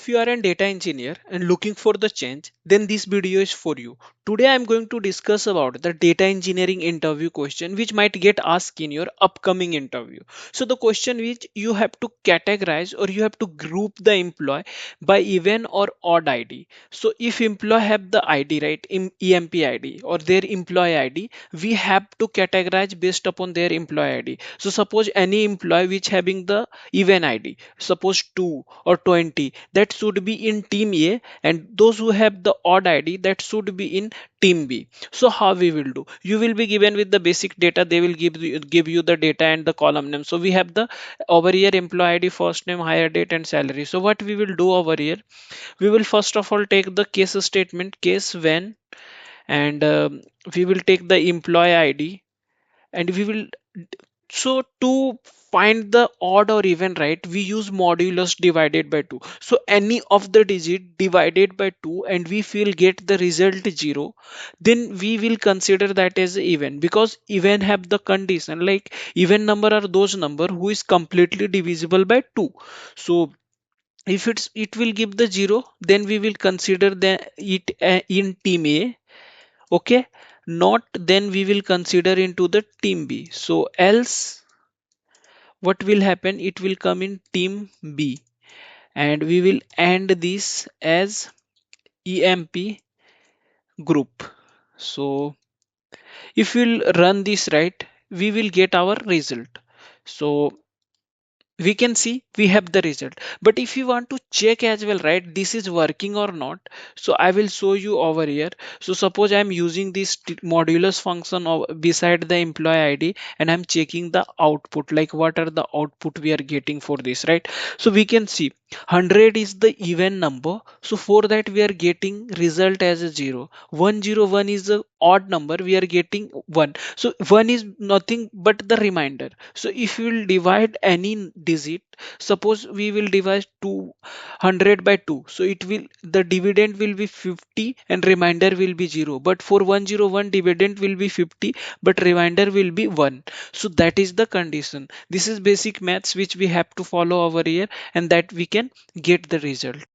if you are a data engineer and looking for the change, then this video is for you. Today I am going to discuss about the data engineering interview question which might get asked in your upcoming interview. So the question which you have to categorize or you have to group the employee by even or odd ID. So if employee have the ID, right, in EMP ID or their employee ID, we have to categorize based upon their employee ID. So suppose any employee which having the even ID, suppose 2 or 20, that should be in team A, and those who have the odd ID, that should be in team B. So how we will do? You will be given with the basic data, they will give you the data and the column name. So we have the over here employee ID, first name, hire date and salary. So what we will do over here, we will first of all take the case statement, case when, and we will take the employee ID, and we will, so to find the odd or even, right, we use modulus divided by 2. So any of the digit divided by 2 and we will get the result 0, then we will consider that as even, because even have the condition like even number are those number who is completely divisible by 2. So if it will give the 0, then we will consider the it in team A. Okay, not, then we will consider into the team B. So else what will happen, it will come in team B, and we will end this as EMP group. So if we'll run this, right, we will get our result. So we can see we have the result, but if you want to check as well, right, this is working or not, so I will show you over here. So suppose I am using this modulus function beside the employee ID, and I'm checking the output, like what are the output we are getting for this, right? So we can see 100 is the even number, so for that we are getting result as a 0. 101 is a odd number, we are getting 1. So 1 is nothing but the reminder. So if you will divide any digit, suppose we will divide 200 by 2, so it will, the dividend will be 50 and remainder will be 0. But for 101, dividend will be 50 but remainder will be 1. So that is the condition. This is basic maths which we have to follow over here, and that we can get the result.